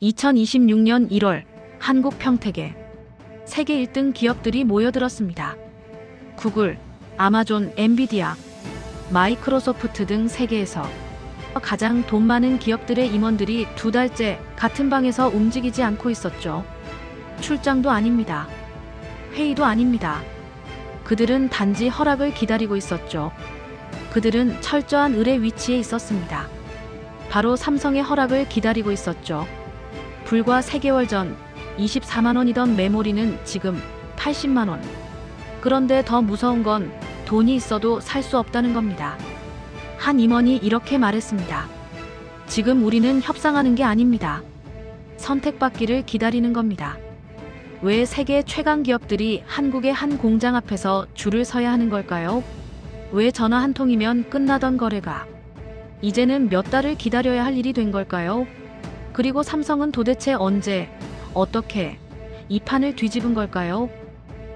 2026년 1월 한국 평택에 세계 1등 기업들이 모여들었습니다. 구글, 아마존, 엔비디아, 마이크로소프트 등 세계에서 가장 돈 많은 기업들의 임원들이 2달째 같은 방에서 움직이지 않고 있었죠. 출장도 아닙니다. 회의도 아닙니다. 그들은 단지 허락을 기다리고 있었죠. 그들은 철저한 을의 위치에 있었습니다. 바로 삼성의 허락을 기다리고 있었죠. 불과 3개월 전 24만 원이던 메모리는 지금 80만 원. 그런데 더 무서운 건 돈이 있어도 살 수 없다는 겁니다. 한 임원이 이렇게 말했습니다. 지금 우리는 협상하는 게 아닙니다. 선택받기를 기다리는 겁니다. 왜 세계 최강 기업들이 한국의 한 공장 앞에서 줄을 서야 하는 걸까요? 왜 전화 한 통이면 끝나던 거래가 이제는 몇 달을 기다려야 할 일이 된 걸까요? 그리고 삼성은 도대체 언제, 어떻게 이 판을 뒤집은 걸까요?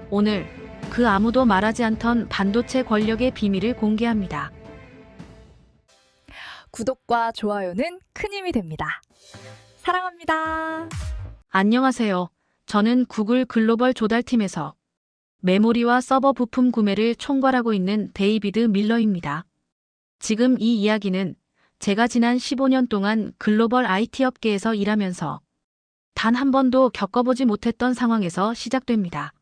오늘 그 아무도 말하지 않던 반도체 권력의 비밀을 공개합니다. 구독과 좋아요는 큰 힘이 됩니다. 사랑합니다. 안녕하세요. 저는 구글 글로벌 조달팀에서 메모리와 서버 부품 구매를 총괄하고 있는 데이비드 밀러입니다. 지금 이 이야기는 제가 지난 15년 동안 글로벌 IT 업계에서 일하면서 단 한 번도 겪어보지 못했던 상황에서 시작됩니다.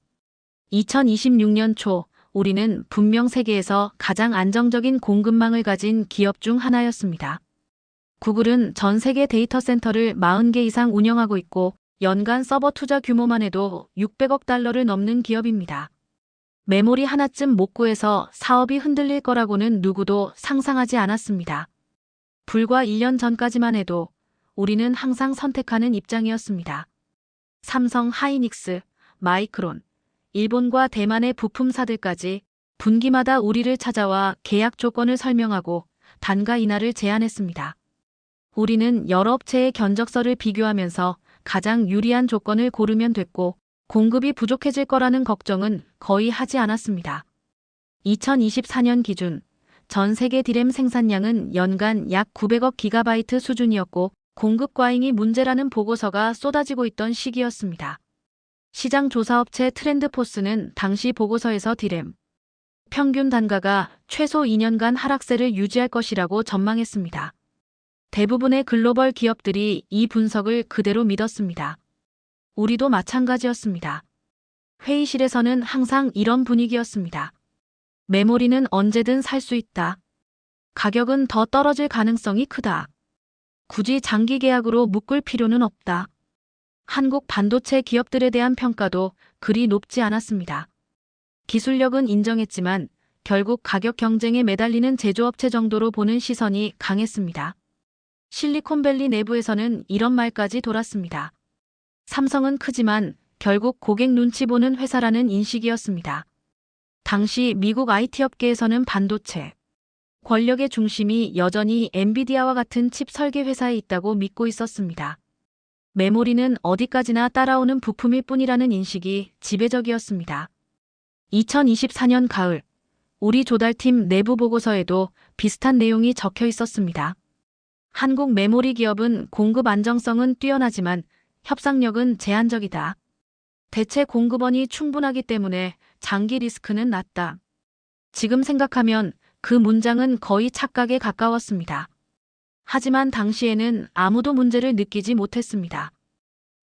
2026년 초 우리는 분명 세계에서 가장 안정적인 공급망을 가진 기업 중 하나였습니다. 구글은 전 세계 데이터 센터를 40개 이상 운영하고 있고 연간 서버 투자 규모만 해도 600억 달러를 넘는 기업입니다. 메모리 하나쯤 못 구해서 사업이 흔들릴 거라고는 누구도 상상하지 않았습니다. 불과 1년 전까지만 해도 우리는 항상 선택하는 입장이었습니다. 삼성, 하이닉스, 마이크론, 일본과 대만의 부품사들까지 분기마다 우리를 찾아와 계약 조건을 설명하고 단가 인하를 제안했습니다. 우리는 여러 업체의 견적서를 비교하면서 가장 유리한 조건을 고르면 됐고 공급이 부족해질 거라는 걱정은 거의 하지 않았습니다. 2024년 기준 전 세계 디램 생산량은 연간 약 900억 기가바이트 수준이었고 공급 과잉이 문제라는 보고서가 쏟아지고 있던 시기였습니다. 시장 조사업체 트렌드포스는 당시 보고서에서 디램 평균 단가가 최소 2년간 하락세를 유지할 것이라고 전망했습니다. 대부분의 글로벌 기업들이 이 분석을 그대로 믿었습니다. 우리도 마찬가지였습니다. 회의실에서는 항상 이런 분위기였습니다. 메모리는 언제든 살 수 있다. 가격은 더 떨어질 가능성이 크다. 굳이 장기 계약으로 묶을 필요는 없다. 한국 반도체 기업들에 대한 평가도 그리 높지 않았습니다. 기술력은 인정했지만 결국 가격 경쟁에 매달리는 제조업체 정도로 보는 시선이 강했습니다. 실리콘밸리 내부에서는 이런 말까지 돌았습니다. 삼성은 크지만 결국 고객 눈치 보는 회사라는 인식이었습니다. 당시 미국 IT 업계에서는 반도체 권력의 중심이 여전히 엔비디아와 같은 칩 설계 회사에 있다고 믿고 있었습니다. 메모리는 어디까지나 따라오는 부품일 뿐이라는 인식이 지배적이었습니다. 2024년 가을, 우리 조달팀 내부 보고서에도 비슷한 내용이 적혀 있었습니다. 한국 메모리 기업은 공급 안정성은 뛰어나지만 협상력은 제한적이다. 대체 공급원이 충분하기 때문에 장기 리스크는 낮다. 지금 생각하면 그 문장은 거의 착각에 가까웠습니다. 하지만 당시에는 아무도 문제를 느끼지 못했습니다.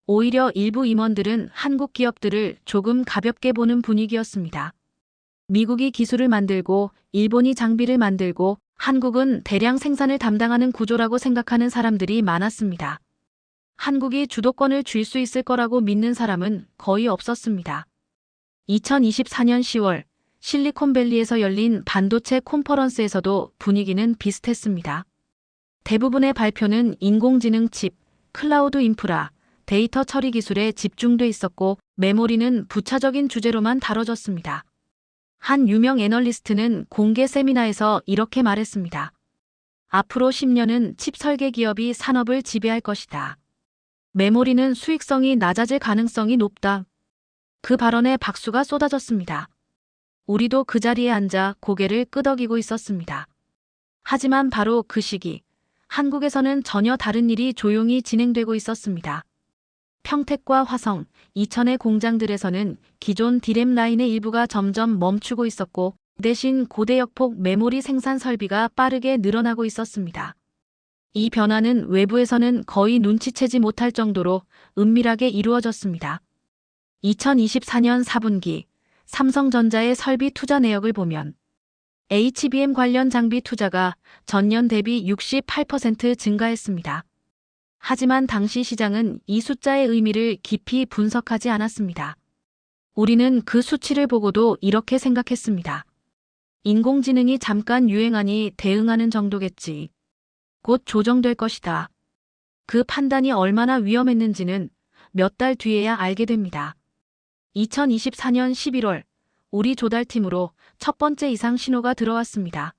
오히려 일부 임원들은 한국 기업들을 조금 가볍게 보는 분위기였습니다. 미국이 기술을 만들고 일본이 장비를 만들고 한국은 대량 생산을 담당하는 구조라고 생각하는 사람들이 많았습니다. 한국이 주도권을 쥘 수 있을 거라고 믿는 사람은 거의 없었습니다. 2024년 10월 실리콘밸리에서 열린 반도체 컨퍼런스에서도 분위기는 비슷했습니다. 대부분의 발표는 인공지능 칩, 클라우드 인프라, 데이터 처리 기술에 집중돼 있었고 메모리는 부차적인 주제로만 다뤄졌습니다. 한 유명 애널리스트는 공개 세미나에서 이렇게 말했습니다. 앞으로 10년은 칩 설계 기업이 산업을 지배할 것이다. 메모리는 수익성이 낮아질 가능성이 높다. 그 발언에 박수가 쏟아졌습니다. 우리도 그 자리에 앉아 고개를 끄덕이고 있었습니다. 하지만 바로 그 시기, 한국에서는 전혀 다른 일이 조용히 진행되고 있었습니다. 평택과 화성, 이천의 공장들에서는 기존 디램 라인의 일부가 점점 멈추고 있었고 대신 고대역폭 메모리 생산 설비가 빠르게 늘어나고 있었습니다. 이 변화는 외부에서는 거의 눈치채지 못할 정도로 은밀하게 이루어졌습니다. 2024년 4분기 삼성전자의 설비 투자 내역을 보면 HBM 관련 장비 투자가 전년 대비 68% 증가했습니다. 하지만 당시 시장은 이 숫자의 의미를 깊이 분석하지 않았습니다. 우리는 그 수치를 보고도 이렇게 생각했습니다. 인공지능이 잠깐 유행하니 대응하는 정도겠지. 곧 조정될 것이다. 그 판단이 얼마나 위험했는지는 몇 달 뒤에야 알게 됩니다. 2024년 11월 우리 조달팀으로 첫 번째 이상 신호가 들어왔습니다.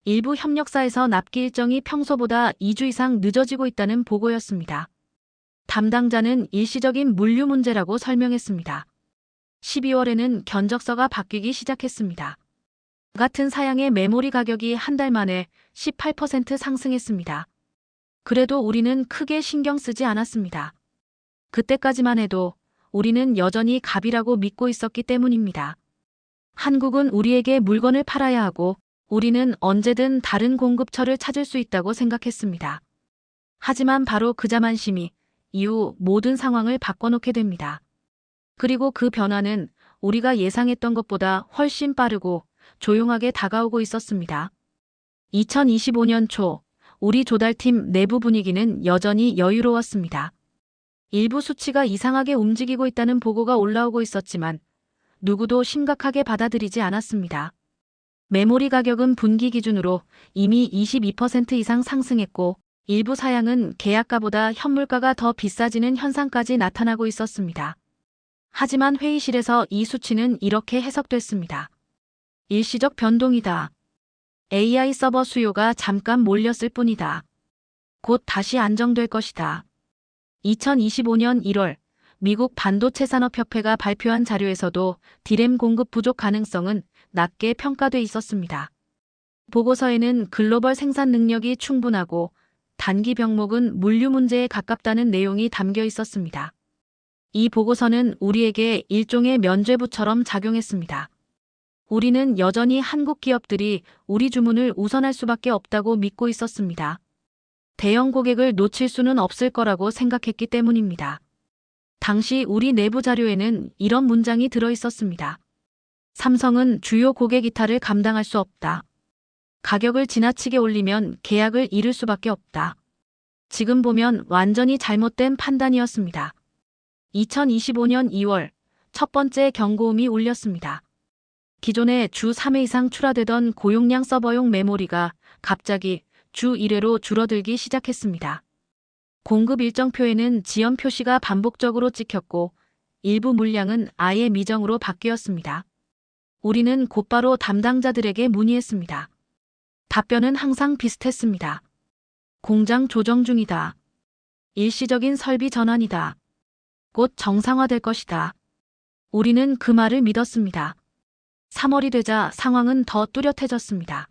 일부 협력사에서 납기 일정이 평소보다 2주 이상 늦어지고 있다는 보고였습니다. 담당자는 일시적인 물류 문제라고 설명했습니다. 12월에는 견적서가 바뀌기 시작했습니다. 같은 사양의 메모리 가격이 한 달 만에 18% 상승했습니다. 그래도 우리는 크게 신경 쓰지 않았습니다. 그때까지만 해도 우리는 여전히 갑이라고 믿고 있었기 때문입니다. 한국은 우리에게 물건을 팔아야 하고 우리는 언제든 다른 공급처를 찾을 수 있다고 생각했습니다. 하지만 바로 그 자만심이 이후 모든 상황을 바꿔놓게 됩니다. 그리고 그 변화는 우리가 예상했던 것보다 훨씬 빠르고 조용하게 다가오고 있었습니다. 2025년 초 우리 조달팀 내부 분위기는 여전히 여유로웠습니다. 일부 수치가 이상하게 움직이고 있다는 보고가 올라오고 있었지만 누구도 심각하게 받아들이지 않았습니다. 메모리 가격은 분기 기준으로 이미 22% 이상 상승했고 일부 사양은 계약가보다 현물가가 더 비싸지는 현상까지 나타나고 있었습니다. 하지만 회의실에서 이 수치는 이렇게 해석됐습니다. 일시적 변동이다. AI 서버 수요가 잠깐 몰렸을 뿐이다. 곧 다시 안정될 것이다. 2025년 1월 미국 반도체산업협회가 발표한 자료에서도 디램 공급 부족 가능성은 낮게 평가돼 있었습니다. 보고서에는 글로벌 생산 능력이 충분하고 단기 병목은 물류 문제에 가깝다는 내용이 담겨 있었습니다. 이 보고서는 우리에게 일종의 면죄부처럼 작용했습니다. 우리는 여전히 한국 기업들이 우리 주문을 우선할 수밖에 없다고 믿고 있었습니다. 대형 고객을 놓칠 수는 없을 거라고 생각했기 때문입니다. 당시 우리 내부 자료에는 이런 문장이 들어 있었습니다. 삼성은 주요 고객 이탈을 감당할 수 없다. 가격을 지나치게 올리면 계약을 잃을 수밖에 없다. 지금 보면 완전히 잘못된 판단이었습니다. 2025년 2월 첫 번째 경고음이 울렸습니다. 기존에 주 3회 이상 출하되던 고용량 서버용 메모리가 갑자기 주 1회로 줄어들기 시작했습니다. 공급 일정표에는 지연 표시가 반복적으로 찍혔고 일부 물량은 아예 미정으로 바뀌었습니다. 우리는 곧바로 담당자들에게 문의했습니다. 답변은 항상 비슷했습니다. 공장 조정 중이다. 일시적인 설비 전환이다. 곧 정상화될 것이다. 우리는 그 말을 믿었습니다. 3월이 되자 상황은 더 뚜렷해졌습니다.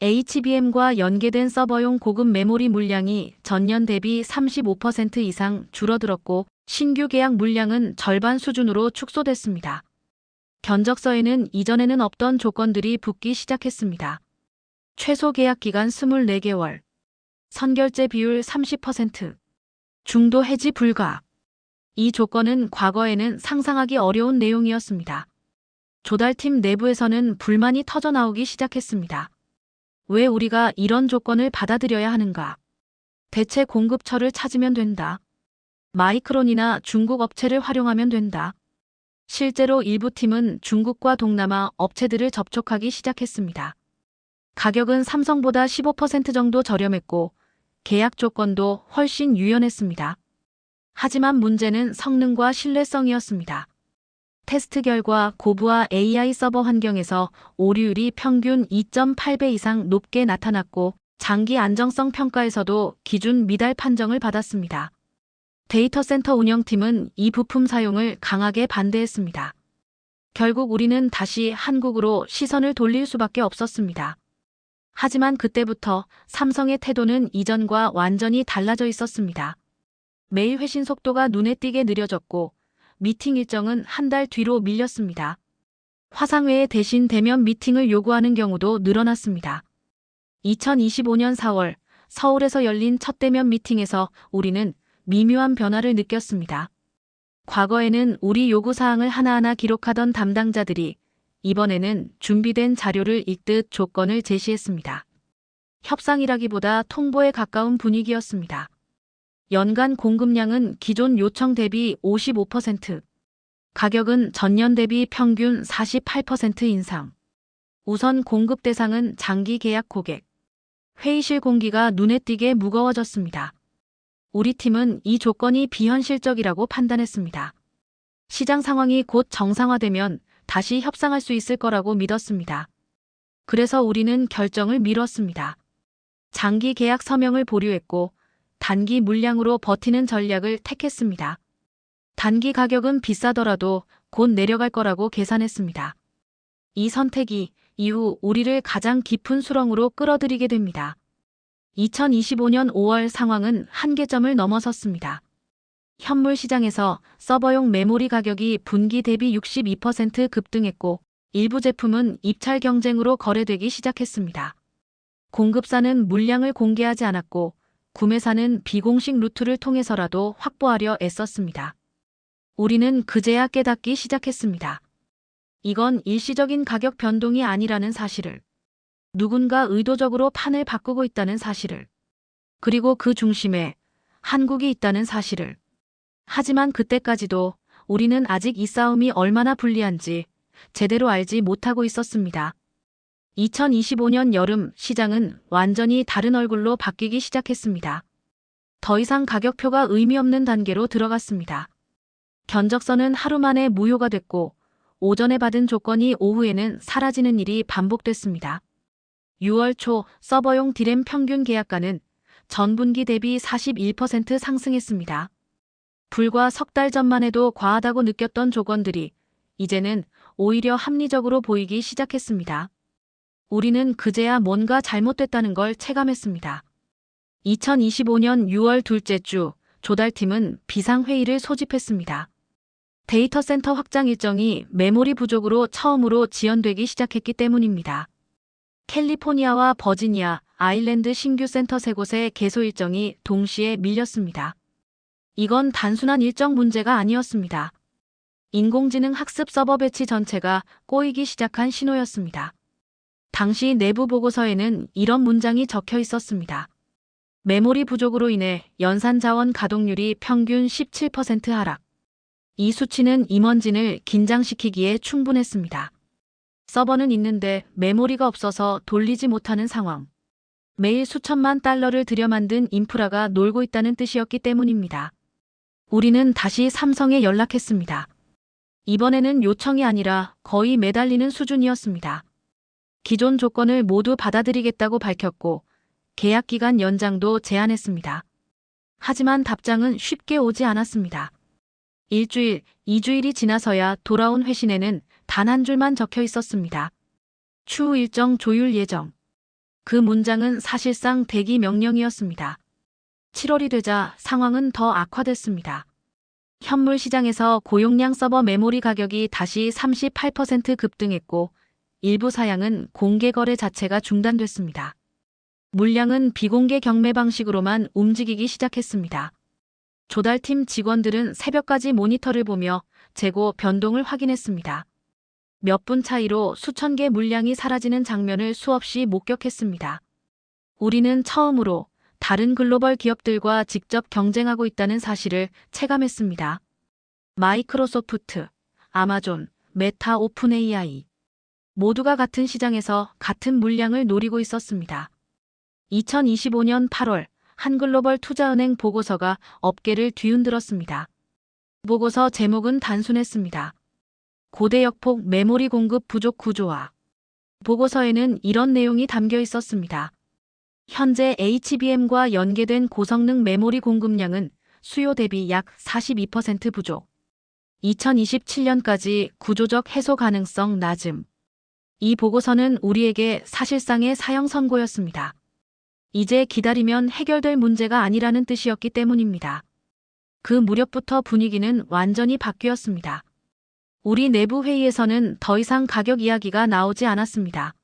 HBM과 연계된 서버용 고급 메모리 물량이 전년 대비 35% 이상 줄어들었고 신규 계약 물량은 절반 수준으로 축소됐습니다. 견적서에는 이전에는 없던 조건들이 붙기 시작했습니다. 최소 계약 기간 24개월, 선결제 비율 30%, 중도 해지 불가. 이 조건은 과거에는 상상하기 어려운 내용이었습니다. 조달팀 내부에서는 불만이 터져나오기 시작했습니다. 왜 우리가 이런 조건을 받아들여야 하는가? 대체 공급처를 찾으면 된다. 마이크론이나 중국 업체를 활용하면 된다. 실제로 일부 팀은 중국과 동남아 업체들을 접촉하기 시작했습니다. 가격은 삼성보다 15% 정도 저렴했고 계약 조건도 훨씬 유연했습니다. 하지만 문제는 성능과 신뢰성이었습니다. 테스트 결과 고부하 AI 서버 환경에서 오류율이 평균 2.8배 이상 높게 나타났고 장기 안정성 평가에서도 기준 미달 판정을 받았습니다. 데이터 센터 운영팀은 이 부품 사용을 강하게 반대했습니다. 결국 우리는 다시 한국으로 시선을 돌릴 수밖에 없었습니다. 하지만 그때부터 삼성의 태도는 이전과 완전히 달라져 있었습니다. 매일 회신 속도가 눈에 띄게 느려졌고 미팅 일정은 한 달 뒤로 밀렸습니다. 화상회의 대신 대면 미팅을 요구하는 경우도 늘어났습니다. 2025년 4월 서울에서 열린 첫 대면 미팅에서 우리는 미묘한 변화를 느꼈습니다. 과거에는 우리 요구사항을 하나하나 기록하던 담당자들이 이번에는 준비된 자료를 읽듯 조건을 제시했습니다. 협상이라기보다 통보에 가까운 분위기였습니다. 연간 공급량은 기존 요청 대비 55%, 가격은 전년 대비 평균 48% 인상. 우선 공급 대상은 장기 계약 고객. 회의실 공기가 눈에 띄게 무거워졌습니다. 우리 팀은 이 조건이 비현실적이라고 판단했습니다. 시장 상황이 곧 정상화되면 다시 협상할 수 있을 거라고 믿었습니다. 그래서 우리는 결정을 미뤘습니다. 장기 계약 서명을 보류했고 단기 물량으로 버티는 전략을 택했습니다. 단기 가격은 비싸더라도 곧 내려갈 거라고 계산했습니다. 이 선택이 이후 우리를 가장 깊은 수렁으로 끌어들이게 됩니다. 2025년 5월 상황은 한계점을 넘어섰습니다. 현물 시장에서 서버용 메모리 가격이 분기 대비 62% 급등했고 일부 제품은 입찰 경쟁으로 거래되기 시작했습니다. 공급사는 물량을 공개하지 않았고 구매사는 비공식 루트를 통해서라도 확보하려 애썼습니다. 우리는 그제야 깨닫기 시작했습니다. 이건 일시적인 가격 변동이 아니라는 사실을, 누군가 의도적으로 판을 바꾸고 있다는 사실을, 그리고 그 중심에 한국이 있다는 사실을. 하지만 그때까지도 우리는 아직 이 싸움이 얼마나 불리한지 제대로 알지 못하고 있었습니다. 2025년 여름 시장은 완전히 다른 얼굴로 바뀌기 시작했습니다. 더 이상 가격표가 의미 없는 단계로 들어갔습니다. 견적서는 하루 만에 무효가 됐고 오전에 받은 조건이 오후에는 사라지는 일이 반복됐습니다. 6월 초 서버용 디램 평균 계약가는 전분기 대비 41% 상승했습니다. 불과 석 달 전만 해도 과하다고 느꼈던 조건들이 이제는 오히려 합리적으로 보이기 시작했습니다. 우리는 그제야 뭔가 잘못됐다는 걸 체감했습니다. 2025년 6월 둘째 주 조달팀은 비상회의를 소집했습니다. 데이터 센터 확장 일정이 메모리 부족으로 처음으로 지연되기 시작했기 때문입니다. 캘리포니아와 버지니아, 아일랜드 신규 센터 3곳의 개소 일정이 동시에 밀렸습니다. 이건 단순한 일정 문제가 아니었습니다. 인공지능 학습 서버 배치 전체가 꼬이기 시작한 신호였습니다. 당시 내부 보고서에는 이런 문장이 적혀 있었습니다. 메모리 부족으로 인해 연산 자원 가동률이 평균 17% 하락. 이 수치는 임원진을 긴장시키기에 충분했습니다. 서버는 있는데 메모리가 없어서 돌리지 못하는 상황. 매일 수천만 달러를 들여 만든 인프라가 놀고 있다는 뜻이었기 때문입니다. 우리는 다시 삼성에 연락했습니다. 이번에는 요청이 아니라 거의 매달리는 수준이었습니다. 기존 조건을 모두 받아들이겠다고 밝혔고 계약 기간 연장도 제안했습니다. 하지만 답장은 쉽게 오지 않았습니다. 일주일, 2주일이 지나서야 돌아온 회신에는 단 한 줄만 적혀 있었습니다. 추후 일정 조율 예정. 그 문장은 사실상 대기 명령이었습니다. 7월이 되자 상황은 더 악화됐습니다. 현물 시장에서 고용량 서버 메모리 가격이 다시 38% 급등했고 일부 사양은 공개 거래 자체가 중단됐습니다. 물량은 비공개 경매 방식으로만 움직이기 시작했습니다. 조달팀 직원들은 새벽까지 모니터를 보며 재고 변동을 확인했습니다. 몇 분 차이로 수천 개 물량이 사라지는 장면을 수없이 목격했습니다. 우리는 처음으로 다른 글로벌 기업들과 직접 경쟁하고 있다는 사실을 체감했습니다. 마이크로소프트, 아마존, 메타 오픈 AI. 모두가 같은 시장에서 같은 물량을 노리고 있었습니다. 2025년 8월 한글로벌 투자은행 보고서가 업계를 뒤흔들었습니다. 보고서 제목은 단순했습니다. 고대 역폭 메모리 공급 부족 구조화. 보고서에는 이런 내용이 담겨 있었습니다. 현재 HBM과 연계된 고성능 메모리 공급량은 수요 대비 약 42% 부족. 2027년까지 구조적 해소 가능성 낮음. 이 보고서는 우리에게 사실상의 사형 선고였습니다. 이제 기다리면 해결될 문제가 아니라는 뜻이었기 때문입니다. 그 무렵부터 분위기는 완전히 바뀌었습니다. 우리 내부 회의에서는 더 이상 가격 이야기가 나오지 않았습니다.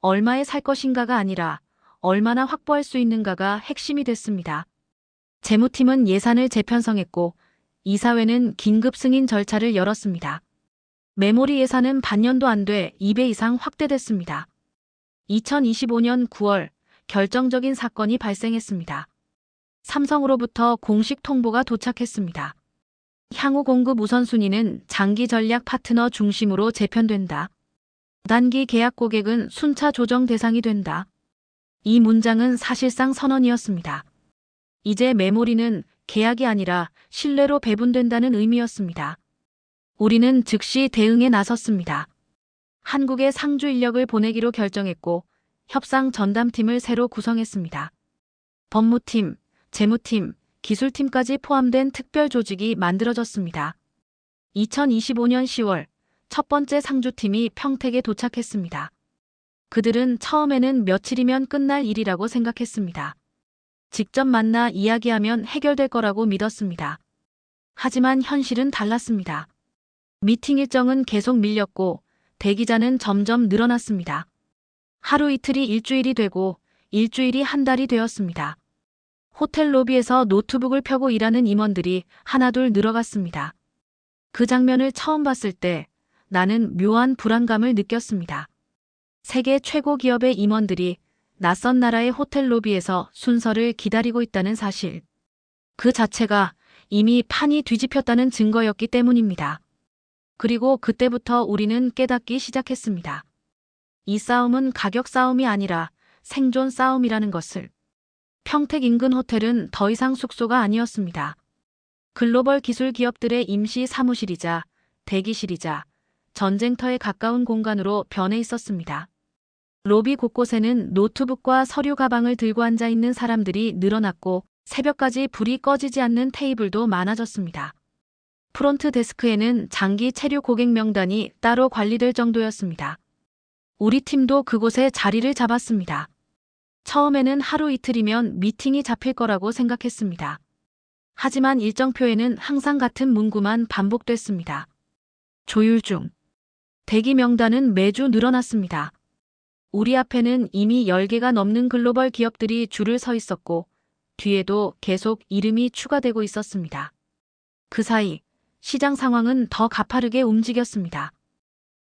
얼마에 살 것인가가 아니라 얼마나 확보할 수 있는가가 핵심이 됐습니다. 재무팀은 예산을 재편성했고 이사회는 긴급 승인 절차를 열었습니다. 메모리 예산은 반년도 안 돼 2배 이상 확대됐습니다. 2025년 9월 결정적인 사건이 발생했습니다. 삼성으로부터 공식 통보가 도착했습니다. 향후 공급 우선순위는 장기 전략 파트너 중심으로 재편된다. 단기 계약 고객은 순차 조정 대상이 된다. 이 문장은 사실상 선언이었습니다. 이제 메모리는 계약이 아니라 신뢰로 배분된다는 의미였습니다. 우리는 즉시 대응에 나섰습니다. 한국에 상주 인력을 보내기로 결정했고 협상 전담팀을 새로 구성했습니다. 법무팀, 재무팀, 기술팀까지 포함된 특별 조직이 만들어졌습니다. 2025년 10월 첫 번째 상주팀이 평택에 도착했습니다. 그들은 처음에는 며칠이면 끝날 일이라고 생각했습니다. 직접 만나 이야기하면 해결될 거라고 믿었습니다. 하지만 현실은 달랐습니다. 미팅 일정은 계속 밀렸고 대기자는 점점 늘어났습니다. 하루 이틀이 일주일이 되고 일주일이 한 달이 되었습니다. 호텔 로비에서 노트북을 펴고 일하는 임원들이 하나둘 늘어갔습니다. 그 장면을 처음 봤을 때 나는 묘한 불안감을 느꼈습니다. 세계 최고 기업의 임원들이 낯선 나라의 호텔 로비에서 순서를 기다리고 있다는 사실. 그 자체가 이미 판이 뒤집혔다는 증거였기 때문입니다. 그리고 그때부터 우리는 깨닫기 시작했습니다. 이 싸움은 가격 싸움이 아니라 생존 싸움이라는 것을. 평택 인근 호텔은 더 이상 숙소가 아니었습니다. 글로벌 기술 기업들의 임시 사무실이자 대기실이자 전쟁터에 가까운 공간으로 변해 있었습니다. 로비 곳곳에는 노트북과 서류 가방을 들고 앉아 있는 사람들이 늘어났고 새벽까지 불이 꺼지지 않는 테이블도 많아졌습니다. 프론트 데스크에는 장기 체류 고객 명단이 따로 관리될 정도였습니다. 우리 팀도 그곳에 자리를 잡았습니다. 처음에는 하루 이틀이면 미팅이 잡힐 거라고 생각했습니다. 하지만 일정표에는 항상 같은 문구만 반복됐습니다. 조율 중. 대기 명단은 매주 늘어났습니다. 우리 앞에는 이미 10개가 넘는 글로벌 기업들이 줄을 서 있었고 뒤에도 계속 이름이 추가되고 있었습니다. 그 사이 시장 상황은 더 가파르게 움직였습니다.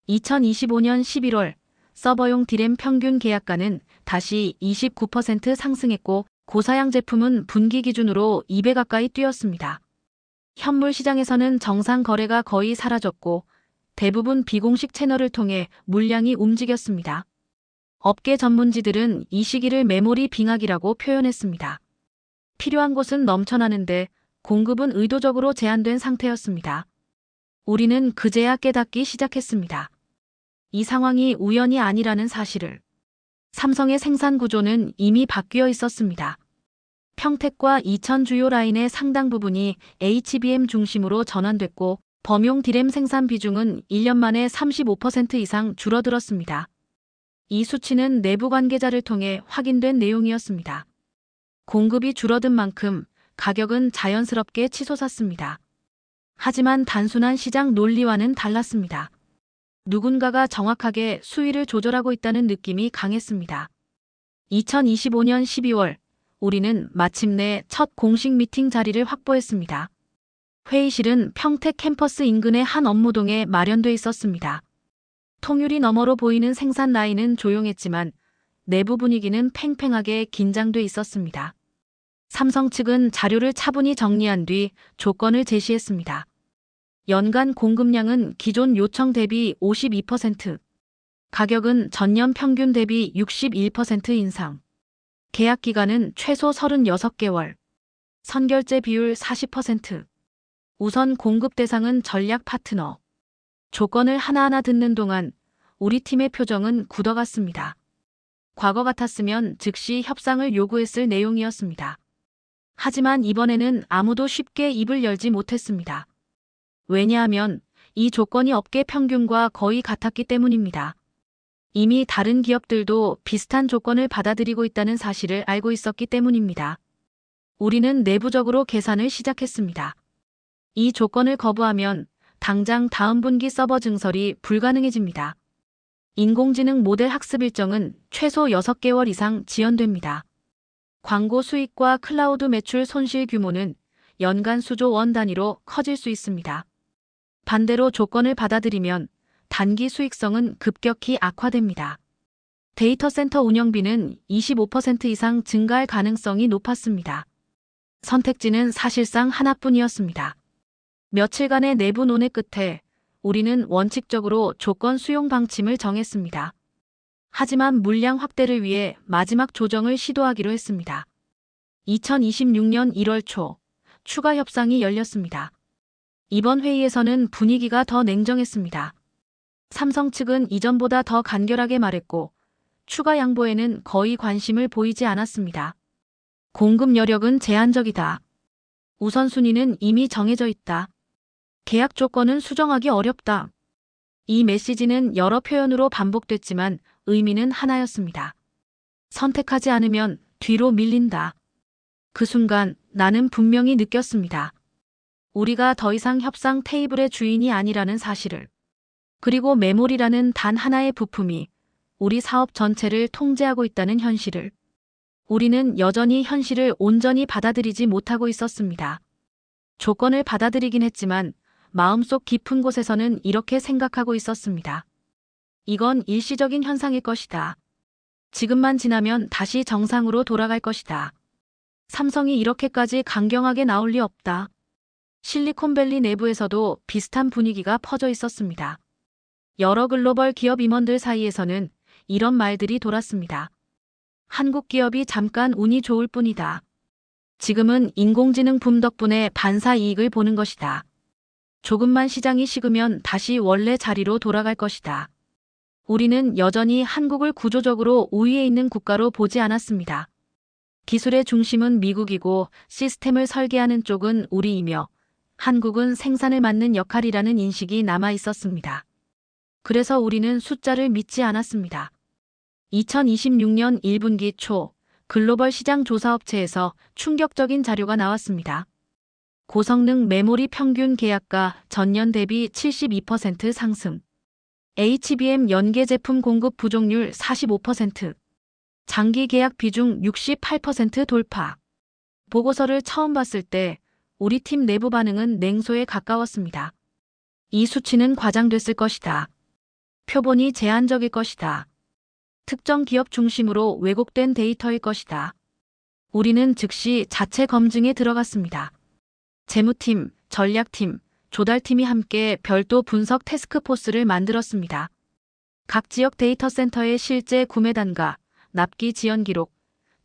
2025년 11월 서버용 디램 평균 계약가는 다시 29% 상승했고 고사양 제품은 분기 기준으로 2배 가까이 뛰었습니다. 현물 시장에서는 정상 거래가 거의 사라졌고 대부분 비공식 채널을 통해 물량이 움직였습니다. 업계 전문지들은 이 시기를 메모리 빙하기라고 표현했습니다. 필요한 곳은 넘쳐나는데 공급은 의도적으로 제한된 상태였습니다. 우리는 그제야 깨닫기 시작했습니다. 이 상황이 우연이 아니라는 사실을. 삼성의 생산 구조는 이미 바뀌어 있었습니다. 평택과 이천 주요 라인의 상당 부분이 HBM 중심으로 전환됐고 범용 디램 생산 비중은 1년 만에 35% 이상 줄어들었습니다. 이 수치는 내부 관계자를 통해 확인된 내용이었습니다. 공급이 줄어든 만큼 가격은 자연스럽게 치솟았습니다. 하지만 단순한 시장 논리와는 달랐습니다. 누군가가 정확하게 수위를 조절하고 있다는 느낌이 강했습니다. 2025년 12월 우리는 마침내 첫 공식 미팅 자리를 확보했습니다. 회의실은 평택 캠퍼스 인근의 한 업무동에 마련돼 있었습니다. 통유리 너머로 보이는 생산 라인은 조용했지만 내부 분위기는 팽팽하게 긴장돼 있었습니다. 삼성 측은 자료를 차분히 정리한 뒤 조건을 제시했습니다. 연간 공급량은 기존 요청 대비 52%, 가격은 전년 평균 대비 61% 인상, 계약 기간은 최소 36개월, 선결제 비율 40%, 우선 공급 대상은 전략 파트너. 조건을 하나하나 듣는 동안 우리 팀의 표정은 굳어갔습니다. 과거 같았으면 즉시 협상을 요구했을 내용이었습니다. 하지만 이번에는 아무도 쉽게 입을 열지 못했습니다. 왜냐하면 이 조건이 업계 평균과 거의 같았기 때문입니다. 이미 다른 기업들도 비슷한 조건을 받아들이고 있다는 사실을 알고 있었기 때문입니다. 우리는 내부적으로 계산을 시작했습니다. 이 조건을 거부하면 당장 다음 분기 서버 증설이 불가능해집니다. 인공지능 모델 학습 일정은 최소 6개월 이상 지연됩니다. 광고 수익과 클라우드 매출 손실 규모는 연간 수조 원 단위로 커질 수 있습니다. 반대로 조건을 받아들이면 단기 수익성은 급격히 악화됩니다. 데이터 센터 운영비는 25% 이상 증가할 가능성이 높았습니다. 선택지는 사실상 하나뿐이었습니다. 며칠간의 내부 논의 끝에 우리는 원칙적으로 조건 수용 방침을 정했습니다. 하지만 물량 확대를 위해 마지막 조정을 시도하기로 했습니다. 2026년 1월 초 추가 협상이 열렸습니다. 이번 회의에서는 분위기가 더 냉정했습니다. 삼성 측은 이전보다 더 간결하게 말했고 추가 양보에는 거의 관심을 보이지 않았습니다. 공급 여력은 제한적이다. 우선순위는 이미 정해져 있다. 계약 조건은 수정하기 어렵다. 이 메시지는 여러 표현으로 반복됐지만 의미는 하나였습니다. 선택하지 않으면 뒤로 밀린다. 그 순간 나는 분명히 느꼈습니다. 우리가 더 이상 협상 테이블의 주인이 아니라는 사실을. 그리고 메모리라는 단 하나의 부품이 우리 사업 전체를 통제하고 있다는 현실을. 우리는 여전히 현실을 온전히 받아들이지 못하고 있었습니다. 조건을 받아들이긴 했지만 마음속 깊은 곳에서는 이렇게 생각하고 있었습니다. 이건 일시적인 현상일 것이다. 지금만 지나면 다시 정상으로 돌아갈 것이다. 삼성이 이렇게까지 강경하게 나올 리 없다. 실리콘밸리 내부에서도 비슷한 분위기가 퍼져 있었습니다. 여러 글로벌 기업 임원들 사이에서는 이런 말들이 돌았습니다. 한국 기업이 잠깐 운이 좋을 뿐이다. 지금은 인공지능 붐 덕분에 반사 이익을 보는 것이다. 조금만 시장이 식으면 다시 원래 자리로 돌아갈 것이다. 우리는 여전히 한국을 구조적으로 우위에 있는 국가로 보지 않았습니다. 기술의 중심은 미국이고 시스템을 설계하는 쪽은 우리이며 한국은 생산을 맡는 역할이라는 인식이 남아 있었습니다. 그래서 우리는 숫자를 믿지 않았습니다. 2026년 1분기 초 글로벌 시장 조사업체에서 충격적인 자료가 나왔습니다. 고성능 메모리 평균 계약가 전년 대비 72% 상승. HBM 연계 제품 공급 부족률 45%. 장기 계약 비중 68% 돌파. 보고서를 처음 봤을 때 우리 팀 내부 반응은 냉소에 가까웠습니다. 이 수치는 과장됐을 것이다. 표본이 제한적일 것이다. 특정 기업 중심으로 왜곡된 데이터일 것이다. 우리는 즉시 자체 검증에 들어갔습니다. 재무팀, 전략팀, 조달팀이 함께 별도 분석 태스크포스를 만들었습니다. 각 지역 데이터 센터의 실제 구매 단가, 납기 지연 기록,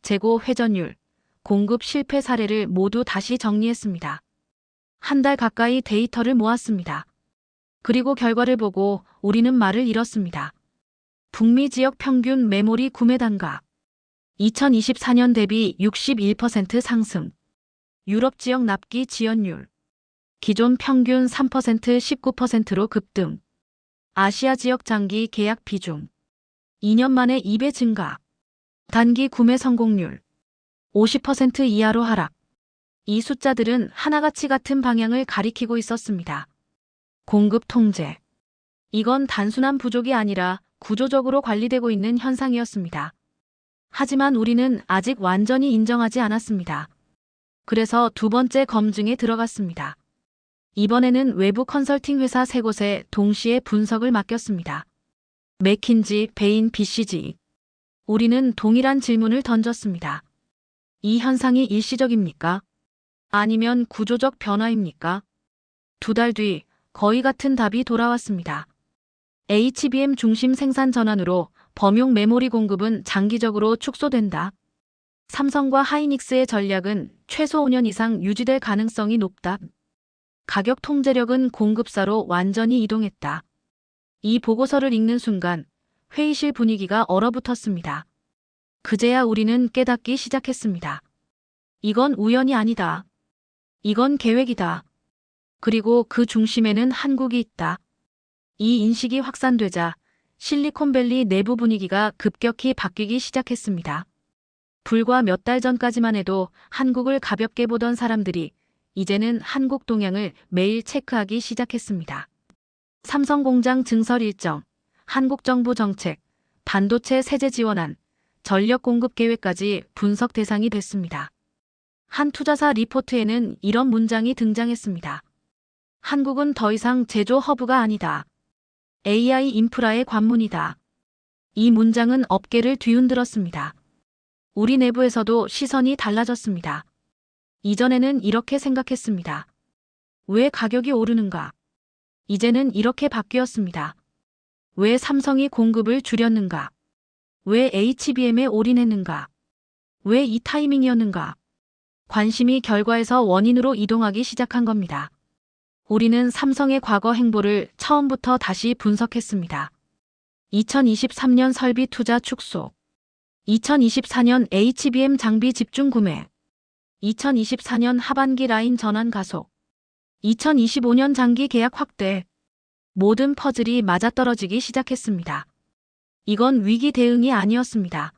재고 회전율, 공급 실패 사례를 모두 다시 정리했습니다. 한 달 가까이 데이터를 모았습니다. 그리고 결과를 보고 우리는 말을 잃었습니다. 북미 지역 평균 메모리 구매 단가 2024년 대비 61% 상승. 유럽 지역 납기 지연율 기존 평균 3% 19%로 급등. 아시아 지역 장기 계약 비중 2년 만에 2배 증가. 단기 구매 성공률 50% 이하로 하락. 이 숫자들은 하나같이 같은 방향을 가리키고 있었습니다. 공급 통제. 이건 단순한 부족이 아니라 구조적으로 관리되고 있는 현상이었습니다. 하지만 우리는 아직 완전히 인정하지 않았습니다. 그래서 두 번째 검증에 들어갔습니다. 이번에는 외부 컨설팅 회사 3곳에 동시에 분석을 맡겼습니다. 맥킨지, 베인, BCG. 우리는 동일한 질문을 던졌습니다. 이 현상이 일시적입니까? 아니면 구조적 변화입니까? 2달 뒤 거의 같은 답이 돌아왔습니다. HBM 중심 생산 전환으로 범용 메모리 공급은 장기적으로 축소된다. 삼성과 하이닉스의 전략은 최소 5년 이상 유지될 가능성이 높다. 가격 통제력은 공급사로 완전히 이동했다. 이 보고서를 읽는 순간 회의실 분위기가 얼어붙었습니다. 그제야 우리는 깨닫기 시작했습니다. 이건 우연이 아니다. 이건 계획이다. 그리고 그 중심에는 한국이 있다. 이 인식이 확산되자 실리콘밸리 내부 분위기가 급격히 바뀌기 시작했습니다. 불과 몇 달 전까지만 해도 한국을 가볍게 보던 사람들이 이제는 한국 동향을 매일 체크하기 시작했습니다. 삼성 공장 증설 일정, 한국 정부 정책, 반도체 세제 지원안, 전력 공급 계획까지 분석 대상이 됐습니다. 한 투자사 리포트에는 이런 문장이 등장했습니다. 한국은 더 이상 제조 허브가 아니다. AI 인프라의 관문이다. 이 문장은 업계를 뒤흔들었습니다. 우리 내부에서도 시선이 달라졌습니다. 이전에는 이렇게 생각했습니다. 왜 가격이 오르는가? 이제는 이렇게 바뀌었습니다. 왜 삼성이 공급을 줄였는가? 왜 HBM에 올인했는가? 왜 이 타이밍이었는가? 관심이 결과에서 원인으로 이동하기 시작한 겁니다. 우리는 삼성의 과거 행보를 처음부터 다시 분석했습니다. 2023년 설비 투자 축소, 2024년 HBM 장비 집중 구매, 2024년 하반기 라인 전환 가속, 2025년 장기 계약 확대, 모든 퍼즐이 맞아떨어지기 시작했습니다. 이건 위기 대응이 아니었습니다.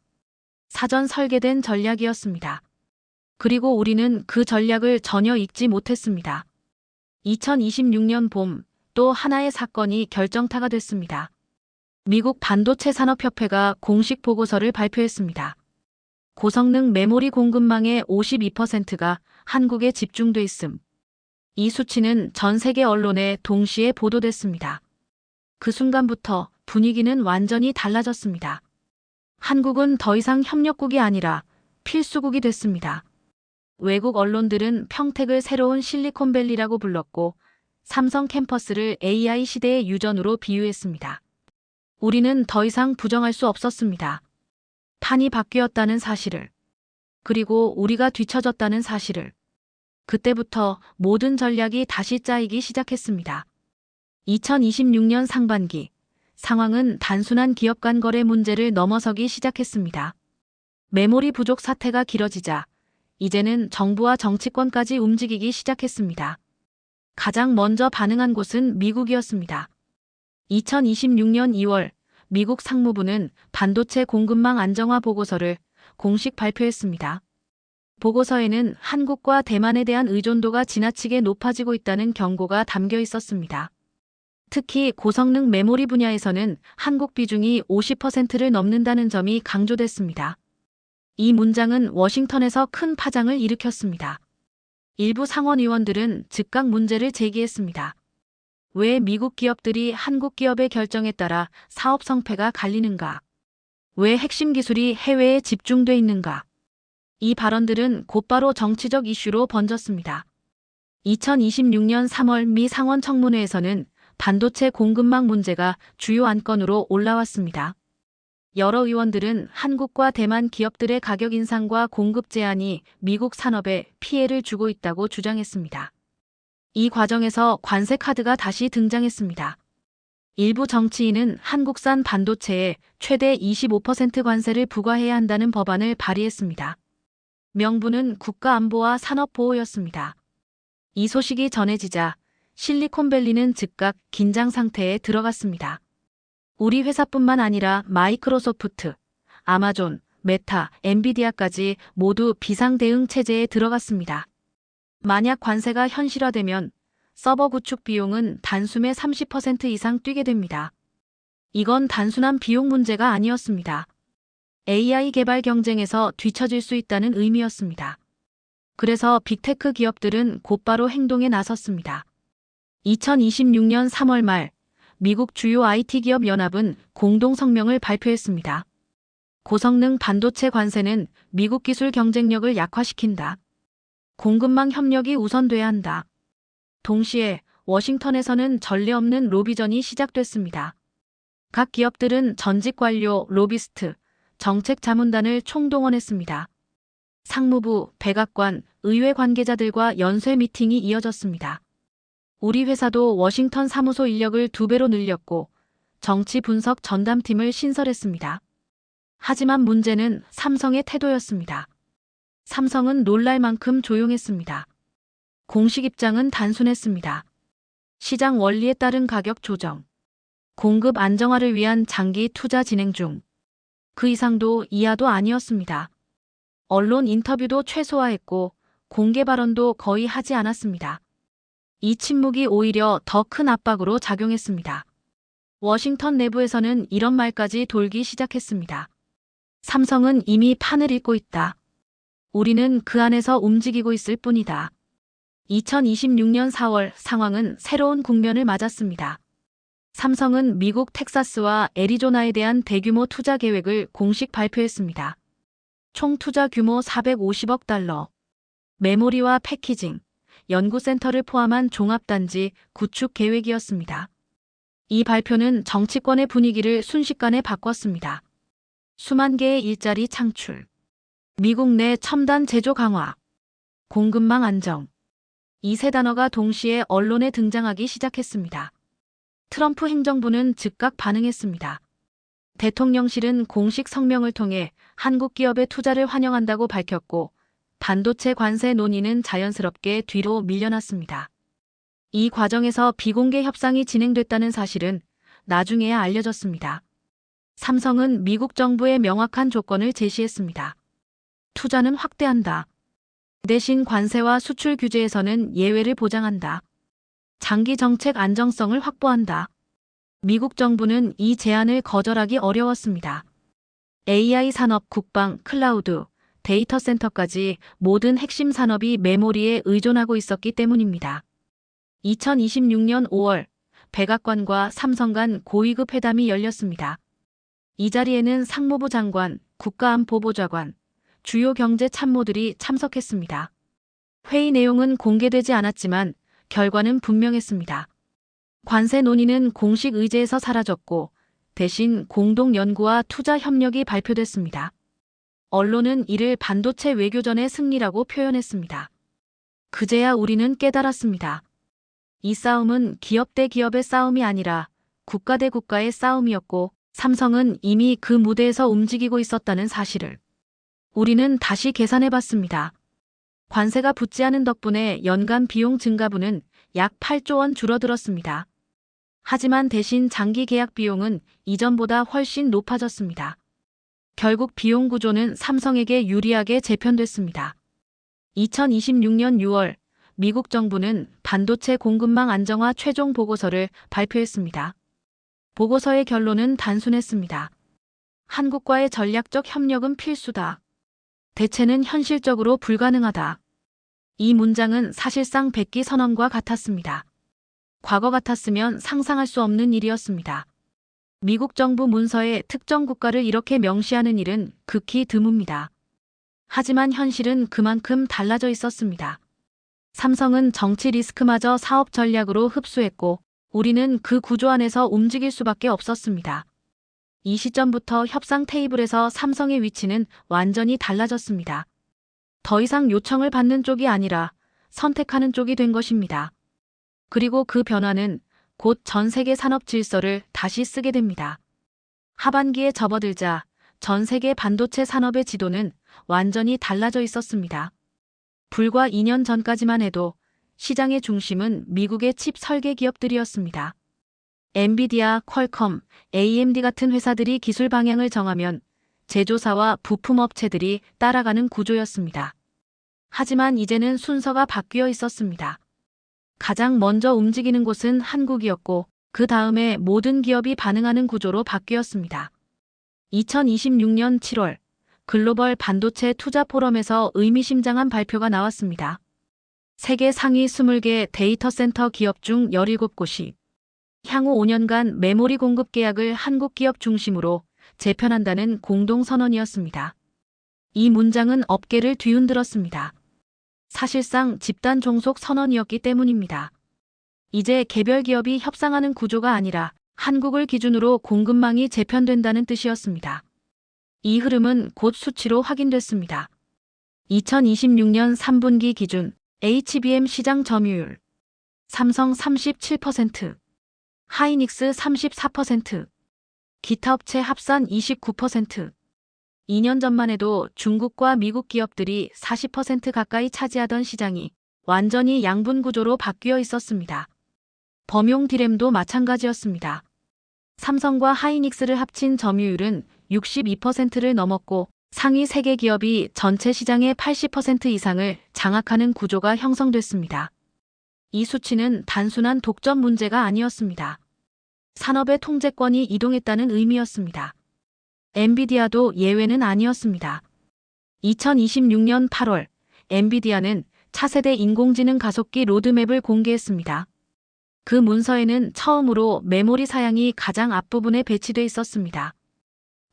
사전 설계된 전략이었습니다. 그리고 우리는 그 전략을 전혀 잊지 못했습니다. 2026년 봄, 또 하나의 사건이 결정타가 됐습니다. 미국 반도체 산업협회가 공식 보고서를 발표했습니다. 고성능 메모리 공급망의 52%가 한국에 집중돼 있음. 이 수치는 전 세계 언론에 동시에 보도됐습니다. 그 순간부터 분위기는 완전히 달라졌습니다. 한국은 더 이상 협력국이 아니라 필수국이 됐습니다. 외국 언론들은 평택을 새로운 실리콘밸리라고 불렀고 삼성 캠퍼스를 AI 시대의 유전으로 비유했습니다. 우리는 더 이상 부정할 수 없었습니다. 판이 바뀌었다는 사실을, 그리고 우리가 뒤처졌다는 사실을. 그때부터 모든 전략이 다시 짜이기 시작했습니다. 2026년 상반기, 상황은 단순한 기업 간 거래 문제를 넘어서기 시작했습니다. 메모리 부족 사태가 길어지자 이제는 정부와 정치권까지 움직이기 시작했습니다. 가장 먼저 반응한 곳은 미국이었습니다. 2026년 2월 미국 상무부는 반도체 공급망 안정화 보고서를 공식 발표했습니다. 보고서에는 한국과 대만에 대한 의존도가 지나치게 높아지고 있다는 경고가 담겨 있었습니다. 특히 고성능 메모리 분야에서는 한국 비중이 50%를 넘는다는 점이 강조됐습니다. 이 문장은 워싱턴에서 큰 파장을 일으켰습니다. 일부 상원 의원들은 즉각 문제를 제기했습니다. 왜 미국 기업들이 한국 기업의 결정에 따라 사업 성패가 갈리는가? 왜 핵심 기술이 해외에 집중돼 있는가? 이 발언들은 곧바로 정치적 이슈로 번졌습니다. 2026년 3월 미 상원 청문회에서는 반도체 공급망 문제가 주요 안건으로 올라왔습니다. 여러 의원들은 한국과 대만 기업들의 가격 인상과 공급 제한이 미국 산업에 피해를 주고 있다고 주장했습니다. 이 과정에서 관세 카드가 다시 등장했습니다. 일부 정치인은 한국산 반도체에 최대 25% 관세를 부과해야 한다는 법안을 발의했습니다. 명분은 국가안보와 산업보호였습니다. 이 소식이 전해지자 실리콘밸리는 즉각 긴장 상태에 들어갔습니다. 우리 회사뿐만 아니라 마이크로소프트, 아마존, 메타, 엔비디아까지 모두 비상대응 체제에 들어갔습니다. 만약 관세가 현실화되면 서버 구축 비용은 단숨에 30% 이상 뛰게 됩니다. 이건 단순한 비용 문제가 아니었습니다. AI 개발 경쟁에서 뒤처질 수 있다는 의미였습니다. 그래서 빅테크 기업들은 곧바로 행동에 나섰습니다. 2026년 3월 말 미국 주요 IT 기업 연합은 공동 성명을 발표했습니다. 고성능 반도체 관세는 미국 기술 경쟁력을 약화시킨다. 공급망 협력이 우선돼야 한다. 동시에 워싱턴에서는 전례 없는 로비전이 시작됐습니다. 각 기업들은 전직 관료, 로비스트, 정책 자문단을 총동원했습니다. 상무부, 백악관, 의회 관계자들과 연쇄 미팅이 이어졌습니다. 우리 회사도 워싱턴 사무소 인력을 2배로 늘렸고 정치 분석 전담팀을 신설했습니다. 하지만 문제는 삼성의 태도였습니다. 삼성은 놀랄 만큼 조용했습니다. 공식 입장은 단순했습니다. 시장 원리에 따른 가격 조정, 공급 안정화를 위한 장기 투자 진행 중. 그 이상도 이하도 아니었습니다. 언론 인터뷰도 최소화했고 공개 발언도 거의 하지 않았습니다. 이 침묵이 오히려 더 큰 압박으로 작용했습니다. 워싱턴 내부에서는 이런 말까지 돌기 시작했습니다. 삼성은 이미 판을 읽고 있다. 우리는 그 안에서 움직이고 있을 뿐이다. 2026년 4월 상황은 새로운 국면을 맞았습니다. 삼성은 미국 텍사스와 애리조나에 대한 대규모 투자 계획을 공식 발표했습니다. 총 투자 규모 450억 달러. 메모리와 패키징, 연구센터를 포함한 종합단지 구축 계획이었습니다. 이 발표는 정치권의 분위기를 순식간에 바꿨습니다. 수만 개의 일자리 창출, 미국 내 첨단 제조 강화, 공급망 안정. 이 세 단어가 동시에 언론에 등장하기 시작했습니다. 트럼프 행정부는 즉각 반응했습니다. 대통령실은 공식 성명을 통해 한국 기업의 투자를 환영한다고 밝혔고 반도체 관세 논의는 자연스럽게 뒤로 밀려났습니다. 이 과정에서 비공개 협상이 진행됐다는 사실은 나중에야 알려졌습니다. 삼성은 미국 정부에 명확한 조건을 제시했습니다. 투자는 확대한다. 대신 관세와 수출 규제에서는 예외를 보장한다. 장기 정책 안정성을 확보한다. 미국 정부는 이 제안을 거절하기 어려웠습니다. AI 산업, 국방, 클라우드, 데이터 센터까지 모든 핵심 산업이 메모리에 의존하고 있었기 때문입니다. 2026년 5월 백악관과 삼성 간 고위급 회담이 열렸습니다. 이 자리에는 상무부 장관, 국가안보보좌관, 주요 경제 참모들이 참석했습니다. 회의 내용은 공개되지 않았지만 결과는 분명했습니다. 관세 논의는 공식 의제에서 사라졌고 대신 공동 연구와 투자 협력이 발표됐습니다. 언론은 이를 반도체 외교전의 승리라고 표현했습니다. 그제야 우리는 깨달았습니다. 이 싸움은 기업 대 기업의 싸움이 아니라 국가 대 국가의 싸움이었고 삼성은 이미 그 무대에서 움직이고 있었다는 사실을 우리는 다시 계산해봤습니다. 관세가 붙지 않은 덕분에 연간 비용 증가분은 약 8조 원 줄어들었습니다. 하지만 대신 장기 계약 비용은 이전보다 훨씬 높아졌습니다. 결국 비용 구조는 삼성에게 유리하게 재편됐습니다. 2026년 6월 미국 정부는 반도체 공급망 안정화 최종 보고서를 발표했습니다. 보고서의 결론은 단순했습니다. 한국과의 전략적 협력은 필수다. 대체는 현실적으로 불가능하다. 이 문장은 사실상 백기 선언과 같았습니다. 과거 같았으면 상상할 수 없는 일이었습니다. 미국 정부 문서에 특정 국가를 이렇게 명시하는 일은 극히 드뭅니다. 하지만 현실은 그만큼 달라져 있었습니다. 삼성은 정치 리스크마저 사업 전략으로 흡수했고 우리는 그 구조 안에서 움직일 수밖에 없었습니다. 이 시점부터 협상 테이블에서 삼성의 위치는 완전히 달라졌습니다. 더 이상 요청을 받는 쪽이 아니라 선택하는 쪽이 된 것입니다. 그리고 그 변화는 곧 전 세계 산업 질서를 다시 쓰게 됩니다. 하반기에 접어들자 전 세계 반도체 산업의 지도는 완전히 달라져 있었습니다. 불과 2년 전까지만 해도 시장의 중심은 미국의 칩 설계 기업들이었습니다. 엔비디아, 퀄컴, AMD 같은 회사들이 기술 방향을 정하면 제조사와 부품업체들이 따라가는 구조였습니다. 하지만 이제는 순서가 바뀌어 있었습니다. 가장 먼저 움직이는 곳은 한국이었고 그 다음에 모든 기업이 반응하는 구조로 바뀌었습니다. 2026년 7월 글로벌 반도체 투자 포럼에서 의미심장한 발표가 나왔습니다. 세계 상위 20개 데이터 센터 기업 중 17곳이 향후 5년간 메모리 공급 계약을 한국 기업 중심으로 재편한다는 공동선언이었습니다. 이 문장은 업계를 뒤흔들었습니다. 사실상 집단 종속 선언이었기 때문입니다. 이제 개별 기업이 협상하는 구조가 아니라 한국을 기준으로 공급망이 재편된다는 뜻이었습니다. 이 흐름은 곧 수치로 확인됐습니다. 2026년 3분기 기준 HBM 시장 점유율 삼성 37%, 하이닉스 34%, 기타 업체 합산 29%. 2년 전만 해도 중국과 미국 기업들이 40% 가까이 차지하던 시장이 완전히 양분 구조로 바뀌어 있었습니다. 범용 디램도 마찬가지였습니다. 삼성과 하이닉스를 합친 점유율은 62%를 넘었고 상위 세계 기업이 전체 시장의 80% 이상을 장악하는 구조가 형성됐습니다. 이 수치는 단순한 독점 문제가 아니었습니다. 산업의 통제권이 이동했다는 의미였습니다. 엔비디아도 예외는 아니었습니다. 2026년 8월, 엔비디아는 차세대 인공지능 가속기 로드맵을 공개했습니다. 그 문서에는 처음으로 메모리 사양이 가장 앞부분에 배치돼 있었습니다.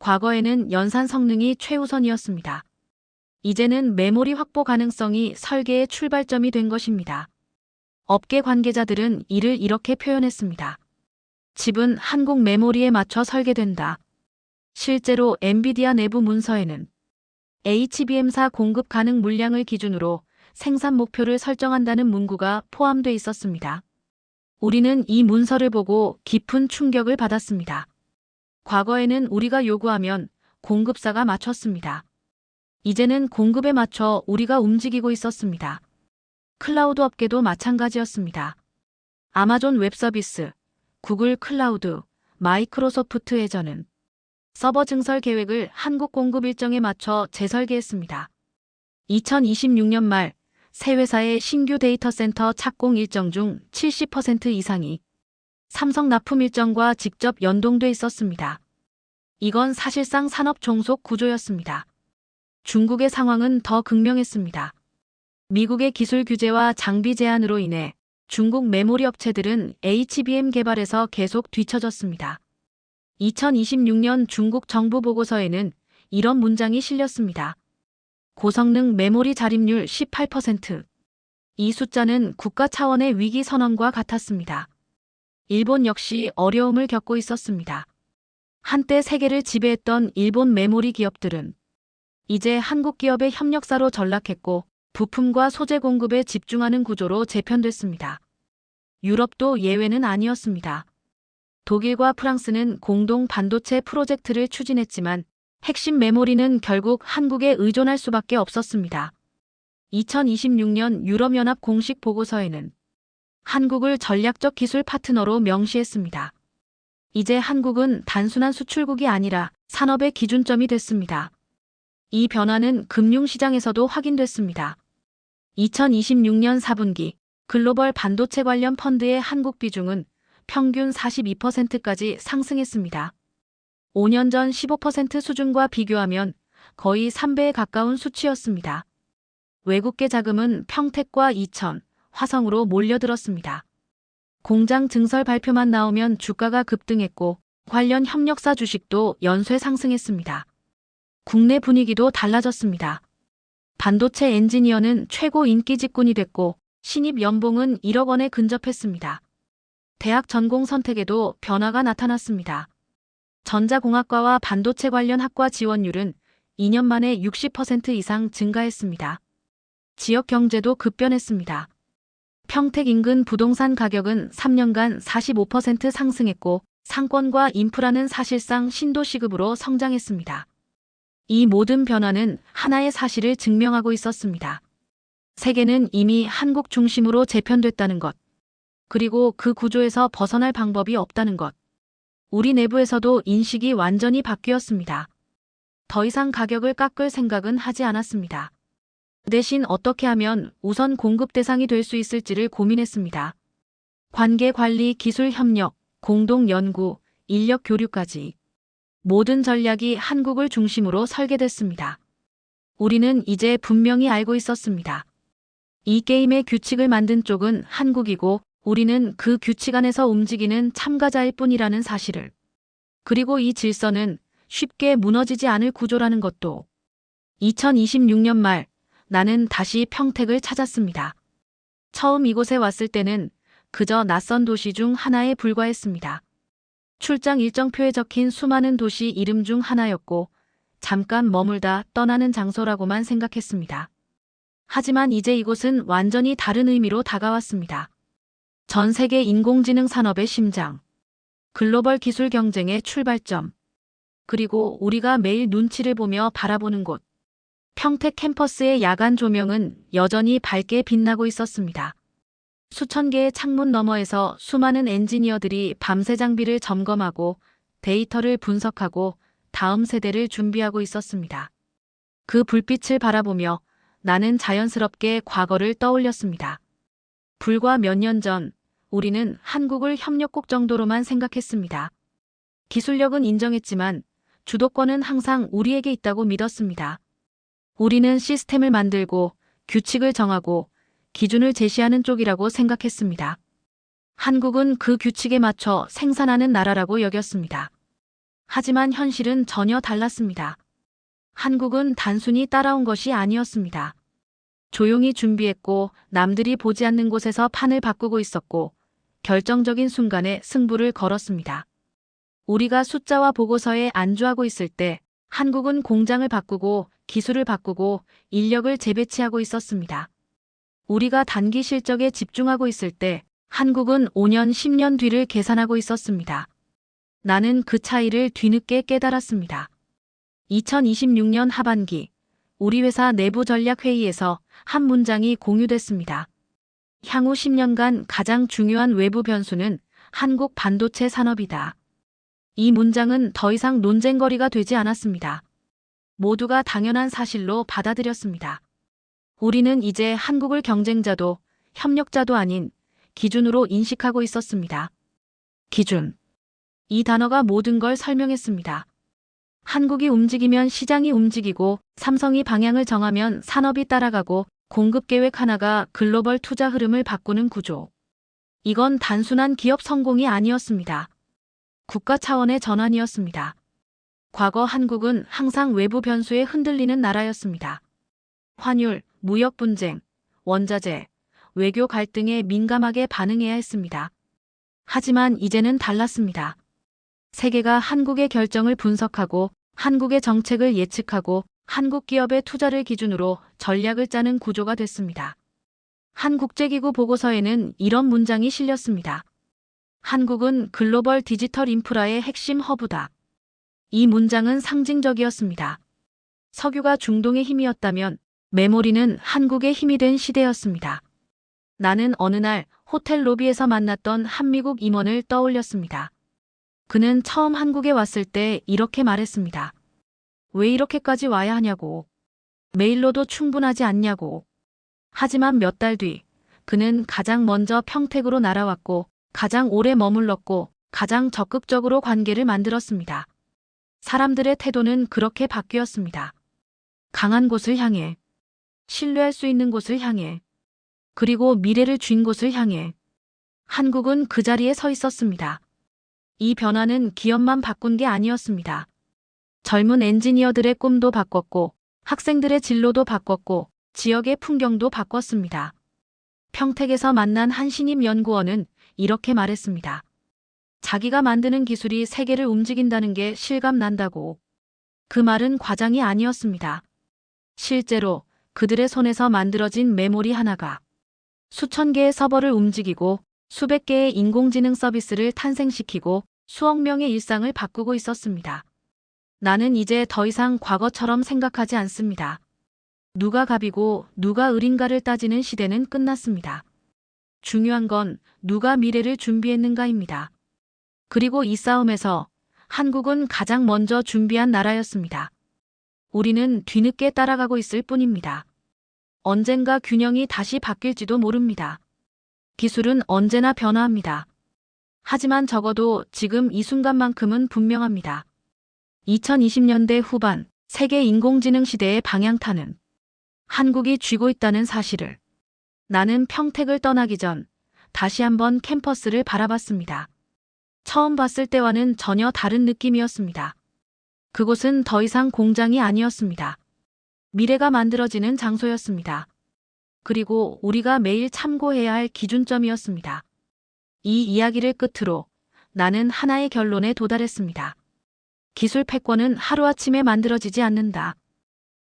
과거에는 연산 성능이 최우선이었습니다. 이제는 메모리 확보 가능성이 설계의 출발점이 된 것입니다. 업계 관계자들은 이를 이렇게 표현했습니다. 칩은 한국 메모리에 맞춰 설계된다. 실제로 엔비디아 내부 문서에는 HBM사 공급 가능 물량을 기준으로 생산 목표를 설정한다는 문구가 포함돼 있었습니다. 우리는 이 문서를 보고 깊은 충격을 받았습니다. 과거에는 우리가 요구하면 공급사가 맞췄습니다. 이제는 공급에 맞춰 우리가 움직이고 있었습니다. 클라우드 업계도 마찬가지였습니다. 아마존 웹서비스, 구글 클라우드, 마이크로소프트 애저는 서버 증설 계획을 한국 공급 일정에 맞춰 재설계했습니다. 2026년 말 새 회사의 신규 데이터 센터 착공 일정 중 70% 이상이 삼성 납품 일정과 직접 연동돼 있었습니다. 이건 사실상 산업 종속 구조였습니다. 중국의 상황은 더 극명했습니다. 미국의 기술 규제와 장비 제한으로 인해 중국 메모리 업체들은 HBM 개발에서 계속 뒤처졌습니다. 2026년 중국 정부 보고서에는 이런 문장이 실렸습니다. 고성능 메모리 자립률 18%. 이 숫자는 국가 차원의 위기 선언과 같았습니다. 일본 역시 어려움을 겪고 있었습니다. 한때 세계를 지배했던 일본 메모리 기업들은 이제 한국 기업의 협력사로 전락했고 부품과 소재 공급에 집중하는 구조로 재편됐습니다. 유럽도 예외는 아니었습니다. 독일과 프랑스는 공동 반도체 프로젝트를 추진했지만 핵심 메모리는 결국 한국에 의존할 수밖에 없었습니다. 2026년 유럽연합 공식 보고서에는 한국을 전략적 기술 파트너로 명시했습니다. 이제 한국은 단순한 수출국이 아니라 산업의 기준점이 됐습니다. 이 변화는 금융시장에서도 확인됐습니다. 2026년 4분기 글로벌 반도체 관련 펀드의 한국 비중은 평균 42%까지 상승했습니다. 5년 전 15% 수준과 비교하면 거의 3배에 가까운 수치였습니다. 외국계 자금은 평택과 이천, 화성으로 몰려들었습니다. 공장 증설 발표만 나오면 주가가 급등했고 관련 협력사 주식도 연쇄 상승했습니다. 국내 분위기도 달라졌습니다. 반도체 엔지니어는 최고 인기 직군이 됐고 신입 연봉은 1억 원에 근접했습니다. 대학 전공 선택에도 변화가 나타났습니다. 전자공학과와 반도체 관련 학과 지원율은 2년 만에 60% 이상 증가했습니다. 지역 경제도 급변했습니다. 평택 인근 부동산 가격은 3년간 45% 상승했고 상권과 인프라는 사실상 신도시급으로 성장했습니다. 이 모든 변화는 하나의 사실을 증명하고 있었습니다. 세계는 이미 한국 중심으로 재편됐다는 것, 그리고 그 구조에서 벗어날 방법이 없다는 것. 우리 내부에서도 인식이 완전히 바뀌었습니다. 더 이상 가격을 깎을 생각은 하지 않았습니다. 대신 어떻게 하면 우선 공급 대상이 될 수 있을지를 고민했습니다. 관계 관리, 기술 협력, 공동 연구, 인력 교류까지 모든 전략이 한국을 중심으로 설계됐습니다. 우리는 이제 분명히 알고 있었습니다. 이 게임의 규칙을 만든 쪽은 한국이고 우리는 그 규칙 안에서 움직이는 참가자일 뿐이라는 사실을. 그리고 이 질서는 쉽게 무너지지 않을 구조라는 것도. 2026년 말 나는 다시 평택을 찾았습니다. 처음 이곳에 왔을 때는 그저 낯선 도시 중 하나에 불과했습니다. 출장 일정표에 적힌 수많은 도시 이름 중 하나였고 잠깐 머물다 떠나는 장소라고만 생각했습니다. 하지만 이제 이곳은 완전히 다른 의미로 다가왔습니다. 전 세계 인공지능 산업의 심장, 글로벌 기술 경쟁의 출발점, 그리고 우리가 매일 눈치를 보며 바라보는 곳. 평택 캠퍼스의 야간 조명은 여전히 밝게 빛나고 있었습니다. 수천 개의 창문 너머에서 수많은 엔지니어들이 밤새 장비를 점검하고 데이터를 분석하고 다음 세대를 준비하고 있었습니다. 그 불빛을 바라보며 나는 자연스럽게 과거를 떠올렸습니다. 불과 몇 년 전 우리는 한국을 협력국 정도로만 생각했습니다. 기술력은 인정했지만 주도권은 항상 우리에게 있다고 믿었습니다. 우리는 시스템을 만들고 규칙을 정하고 기준을 제시하는 쪽이라고 생각했습니다. 한국은 그 규칙에 맞춰 생산하는 나라라고 여겼습니다. 하지만 현실은 전혀 달랐습니다. 한국은 단순히 따라온 것이 아니었습니다. 조용히 준비했고 남들이 보지 않는 곳에서 판을 바꾸고 있었고 결정적인 순간에 승부를 걸었습니다. 우리가 숫자와 보고서에 안주하고 있을 때 한국은 공장을 바꾸고 기술을 바꾸고 인력을 재배치하고 있었습니다. 우리가 단기 실적에 집중하고 있을 때 한국은 5년, 10년 뒤를 계산하고 있었습니다. 나는 그 차이를 뒤늦게 깨달았습니다. 2026년 하반기 우리 회사 내부 전략 회의에서 한 문장이 공유됐습니다. 향후 10년간 가장 중요한 외부 변수는 한국 반도체 산업이다. 이 문장은 더 이상 논쟁거리가 되지 않았습니다. 모두가 당연한 사실로 받아들였습니다. 우리는 이제 한국을 경쟁자도 협력자도 아닌 기준으로 인식하고 있었습니다. 기준. 이 단어가 모든 걸 설명했습니다. 한국이 움직이면 시장이 움직이고 삼성이 방향을 정하면 산업이 따라가고 공급 계획 하나가 글로벌 투자 흐름을 바꾸는 구조. 이건 단순한 기업 성공이 아니었습니다. 국가 차원의 전환이었습니다. 과거 한국은 항상 외부 변수에 흔들리는 나라였습니다. 환율, 무역 분쟁, 원자재, 외교 갈등에 민감하게 반응해야 했습니다. 하지만 이제는 달랐습니다. 세계가 한국의 결정을 분석하고 한국의 정책을 예측하고 한국 기업의 투자를 기준으로 전략을 짜는 구조가 됐습니다. 한 국제기구 보고서에는 이런 문장이 실렸습니다. 한국은 글로벌 디지털 인프라의 핵심 허브다. 이 문장은 상징적이었습니다. 석유가 중동의 힘이었다면 메모리는 한국의 힘이 된 시대였습니다. 나는 어느 날 호텔 로비에서 만났던 한 미국 임원을 떠올렸습니다. 그는 처음 한국에 왔을 때 이렇게 말했습니다. 왜 이렇게까지 와야 하냐고. 메일로도 충분하지 않냐고. 하지만 몇 달 뒤 그는 가장 먼저 평택으로 날아왔고 가장 오래 머물렀고 가장 적극적으로 관계를 만들었습니다. 사람들의 태도는 그렇게 바뀌었습니다. 강한 곳을 향해, 신뢰할 수 있는 곳을 향해, 그리고 미래를 쥔 곳을 향해. 한국은 그 자리에 서 있었습니다. 이 변화는 기업만 바꾼 게 아니었습니다. 젊은 엔지니어들의 꿈도 바꿨고 학생들의 진로도 바꿨고 지역의 풍경도 바꿨습니다. 평택에서 만난 한 신임 연구원은 이렇게 말했습니다. 자기가 만드는 기술이 세계를 움직인다는 게 실감난다고. 그 말은 과장이 아니었습니다. 실제로 그들의 손에서 만들어진 메모리 하나가 수천 개의 서버를 움직이고 수백 개의 인공지능 서비스를 탄생시키고 수억 명의 일상을 바꾸고 있었습니다. 나는 이제 더 이상 과거처럼 생각하지 않습니다. 누가 갑이고 누가 을인가를 따지는 시대는 끝났습니다. 중요한 건 누가 미래를 준비했는가입니다. 그리고 이 싸움에서 한국은 가장 먼저 준비한 나라였습니다. 우리는 뒤늦게 따라가고 있을 뿐입니다. 언젠가 균형이 다시 바뀔지도 모릅니다. 기술은 언제나 변화합니다. 하지만 적어도 지금 이 순간만큼은 분명합니다. 2020년대 후반 세계 인공지능 시대의 방향타는 한국이 쥐고 있다는 사실을 나는 평택을 떠나기 전 다시 한번 캠퍼스를 바라봤습니다. 처음 봤을 때와는 전혀 다른 느낌이었습니다. 그곳은 더 이상 공장이 아니었습니다. 미래가 만들어지는 장소였습니다. 그리고 우리가 매일 참고해야 할 기준점이었습니다. 이 이야기를 끝으로 나는 하나의 결론에 도달했습니다. 기술 패권은 하루아침에 만들어지지 않는다.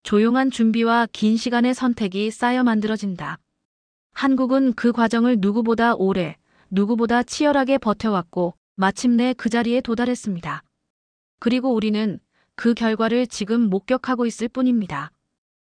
조용한 준비와 긴 시간의 선택이 쌓여 만들어진다. 한국은 그 과정을 누구보다 오래, 누구보다 치열하게 버텨왔고 마침내 그 자리에 도달했습니다. 그리고 우리는 그 결과를 지금 목격하고 있을 뿐입니다.